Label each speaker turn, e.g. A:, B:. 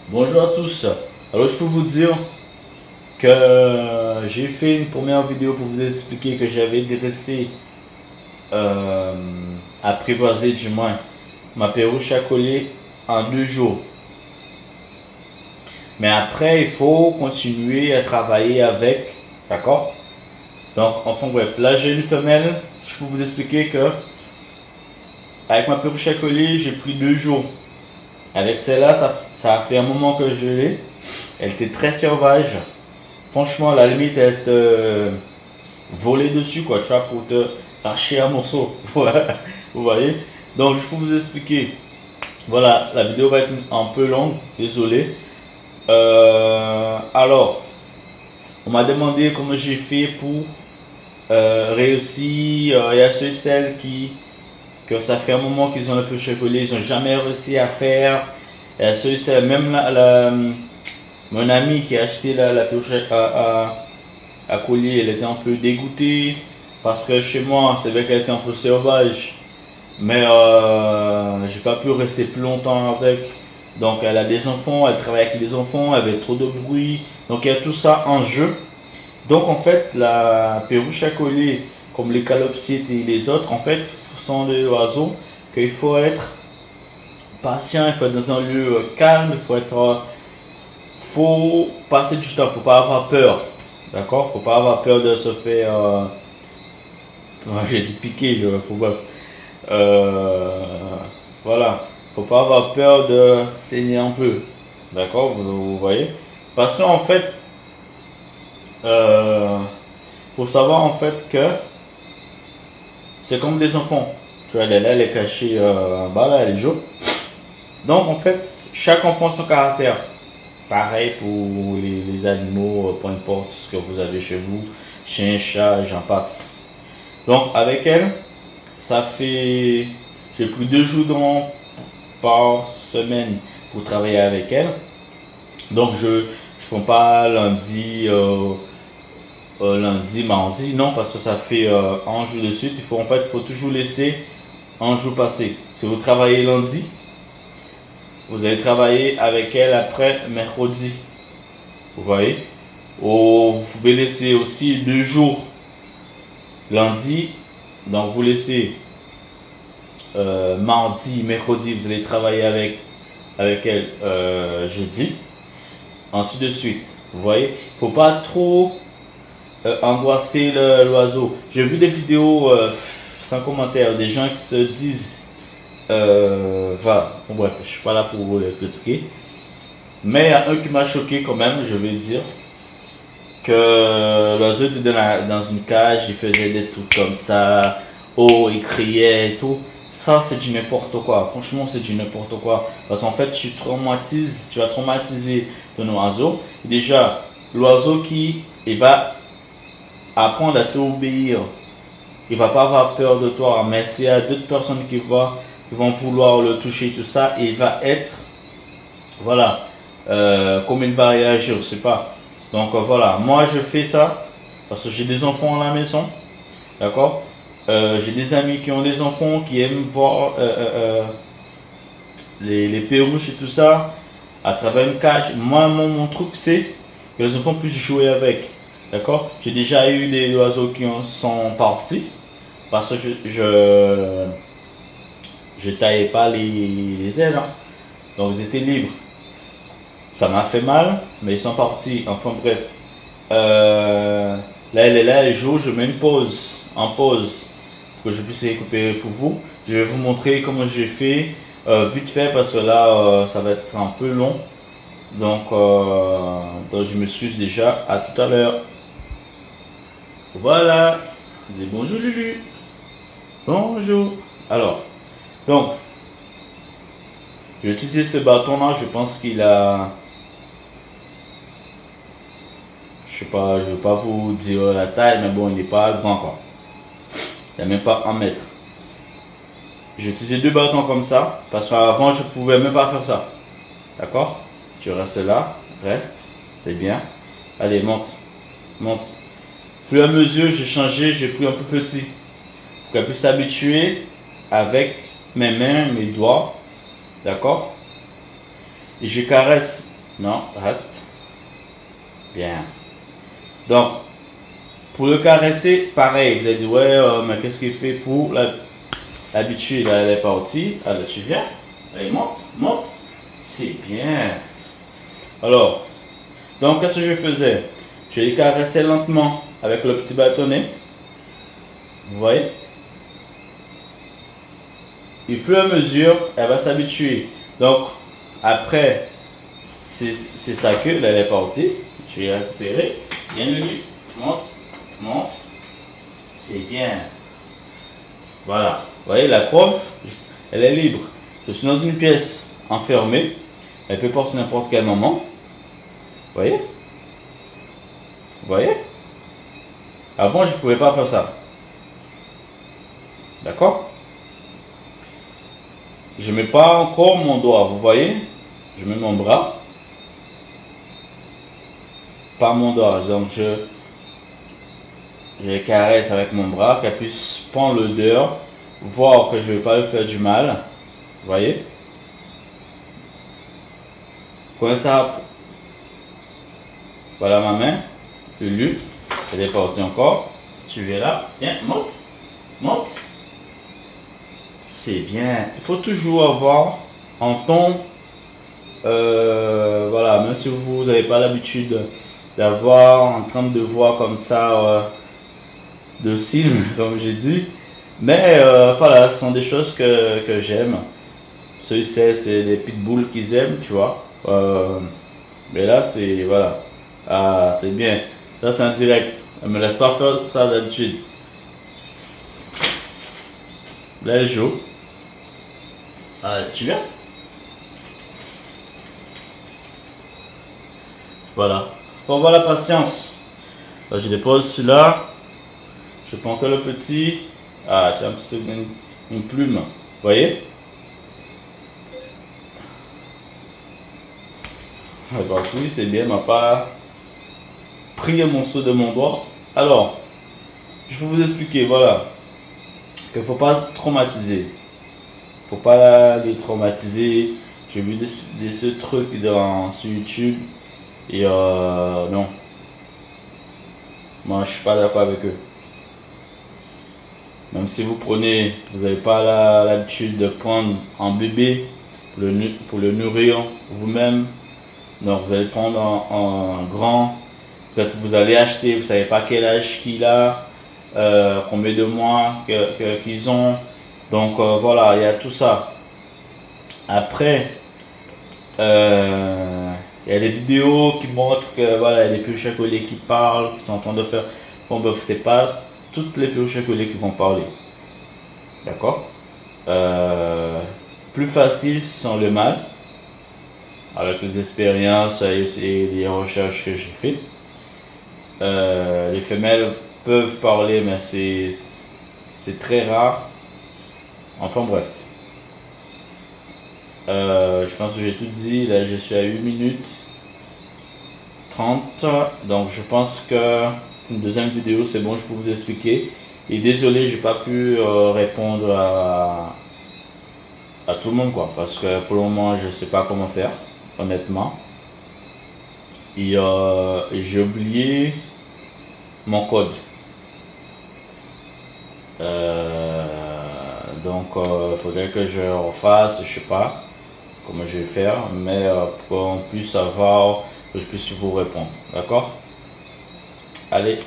A: Bonjour à tous. Alors je peux vous dire que j'ai fait une première vidéo pour vous expliquer que j'avais dressé, euh, apprivoisé du moins, ma perruche à coller en 2 jours. Mais après, il faut continuer à travailler avec, d'accord? Donc, enfin bref, là j'ai une femelle. Je peux vous expliquer que avec ma perruche à coller, j'ai pris 2 jours. Avec celle-là, ça a fait un moment que je l'ai. Elle était très sauvage. Franchement, à la limite, elle te volait dessus, quoi, tu vois, pour te arracher un morceau. Ouais, vous voyez? Donc, je peux vous expliquer. Voilà, la vidéo va être un peu longue, désolé. Alors, on m'a demandé comment j'ai fait pour réussir. Il y a ceux et celles que ça fait un moment qu'ils ont un peu chocolé, ils n'ont jamais réussi à faire. Il y a ceux et celles, même mon ami qui a acheté la pioche à collier, elle était un peu dégoûtée parce que chez moi, c'est vrai qu'elle était un peu sauvage, mais j'ai pas pu rester plus longtemps avec. Donc elle a des enfants, elle travaille avec les enfants, elle avait trop de bruit, donc il y a tout ça en jeu. Donc en fait, la perruche à collier, comme les calopsites et les autres, en fait, sont des oiseaux qu'il faut être patient, il faut être dans un lieu calme, faut passer du temps, faut pas avoir peur. D'accord? Faut pas avoir peur de se faire. J'ai dit piquer, faut bref. Euh, voilà. Faut pas avoir peur de saigner un peu. D'accord? Vous voyez? Parce qu'en fait, euh, faut savoir en fait que c'est comme des enfants. Tu vois, elle est là, elle est cachée en bas, là, elle joue. Donc en fait, chaque enfant a son caractère. Pareil pour les animaux, peu importe ce que vous avez chez vous, chien, chat, j'en passe. Donc avec elle, ça fait, j'ai pris 2 jours par semaine pour travailler avec elle. Donc je prends pas lundi, mardi, non, parce que ça fait un jour de suite. Il faut toujours laisser un jour passer. Si vous travaillez lundi, vous allez travailler avec elle après mercredi. Vous voyez? Ou vous pouvez laisser aussi 2 jours lundi. Donc vous laissez mardi, mercredi, vous allez travailler avec elle jeudi. Ainsi de suite. Vous voyez? Faut pas trop angoisser l'oiseau. J'ai vu des vidéos sans commentaire, des gens qui se disent voilà, bon, bref, je suis pas là pour vous les critiquer. Mais il y a un qui m'a choqué quand même, je vais dire. Que l'oiseau était dans une cage, il faisait des trucs comme ça, oh, il criait et tout. Ça, c'est du n'importe quoi. Franchement, c'est du n'importe quoi. Parce qu'en fait, tu vas traumatiser ton oiseau. Déjà, l'oiseau il va apprendre à t'obéir. Il va pas avoir peur de toi. Mais s'il y a d'autres personnes qui vont vouloir le toucher, tout ça, il va être, voilà, comme il va réagir, je sais pas. Donc voilà, moi je fais ça parce que j'ai des enfants à la maison, d'accord. J'ai des amis qui ont des enfants qui aiment voir les perruches et tout ça à travers une cage. Moi, mon truc c'est que les enfants puissent jouer avec, d'accord. J'ai déjà eu des oiseaux qui sont partis parce que je taillais pas les ailes, hein. Donc ils étaient libres. Ça m'a fait mal, mais ils sont partis. Enfin bref. Là, elle est là, elle joue. Je mets une pause, en pause, pour que je puisse récupérer pour vous. Je vais vous montrer comment j'ai fait, vite fait, parce que là, ça va être un peu long. Donc je m'excuse déjà. À tout à l'heure. Voilà. Dis bonjour Lulu. Bonjour. Alors, donc, j'ai utilisé ce bâton-là. Je pense qu'il a. Je sais pas, je vais pas vous dire la taille, mais bon, il n'est pas grand quoi. Il n'y a même pas 1 mètre. J'ai utilisé 2 bâtons comme ça, parce qu'avant je pouvais même pas faire ça. D'accord? Tu restes là, reste, c'est bien. Allez, monte, monte. Au fur et à mesure, j'ai changé, j'ai pris un peu petit. Pour qu'elle puisse s'habituer avec mes mains, mes doigts. D'accord? Et je caresse Non, reste. Bien. Donc, pour le caresser, pareil. Vous avez dit, ouais, mais qu'est-ce qu'il fait pour l'habitude? Elle est partie. Alors, tu viens. Allez, monte, monte. C'est bien. Alors, donc, qu'est-ce que je faisais? Je les caressais lentement avec le petit bâtonnet. Vous voyez? Au fur et à mesure, elle va s'habituer. Donc, après, c'est sa queue, elle est partie. Je vais récupérer. Bienvenue. Monte, monte. C'est bien. Voilà. Vous voyez, la preuve, elle est libre. Je suis dans une pièce enfermée. Elle peut partir n'importe quel moment. Vous voyez? Vous voyez? Avant, je ne pouvais pas faire ça. D'accord? Je ne mets pas encore mon doigt. Vous voyez? Je mets mon bras. Pas mon doigt. Donc, je caresse avec mon bras, qu'elle puisse prendre l'odeur, voir que je ne vais pas lui faire du mal. Vous voyez? Vous connaissez ça? Voilà ma main. Lulu. Elle est partie encore. Tu viens là. Viens, monte. Monte. C'est bien. Il faut toujours avoir en ton. Voilà, même si vous n'avez pas l'habitude d'avoir en train de voir comme ça docile, comme j'ai dit. Mais voilà, ce sont des choses que j'aime. Ceux-ci, c'est des pitbulls qu'ils aiment, tu vois. Mais là, c'est voilà. Ah, c'est bien. Ça, c'est en direct. Elle me laisse pas faire ça d'habitude. Là, elle joue. Ah, tu viens? Voilà. Faut avoir la patience. Là, je dépose celui-là. Je prends que le petit. Ah, j'ai un petit une plume. Vous voyez? C'est parti, c'est bien, m'a pas pris un morceau de mon doigt. Alors, je peux vous expliquer, voilà, qu'il ne faut pas traumatiser. Faut pas les traumatiser. J'ai vu ce truc sur YouTube et non. Moi, je suis pas d'accord avec eux. Même si vous n'avez pas l'habitude de prendre un bébé pour le nourrir vous-même. Donc vous allez prendre un grand. Peut-être vous allez acheter, vous ne savez pas quel âge qu'il a, combien de mois qu'ils ont. Donc voilà, il y a tout ça. Après, il y a des vidéos qui montrent que voilà, il y a des perruches à collier qui parlent, qui sont en train de faire. Bon, bref, c'est pas toutes les perruches à collier qui vont parler. D'accord? Plus facile sont les mâles, avec les expériences et les recherches que j'ai fait. Les femelles peuvent parler, mais c'est très rare. Enfin bref. Je pense que j'ai tout dit. Là, je suis à 8 minutes 30. Donc, je pense que une deuxième vidéo, c'est bon, je peux vous expliquer. Et désolé, j'ai pas pu répondre à tout le monde, quoi. Parce que pour le moment, je sais pas comment faire, honnêtement. Et j'ai oublié mon code. Donc, il faudrait que je refasse, je sais pas comment je vais faire, mais pour qu'on puisse avoir, que je puisse vous répondre. D'accord? Allez.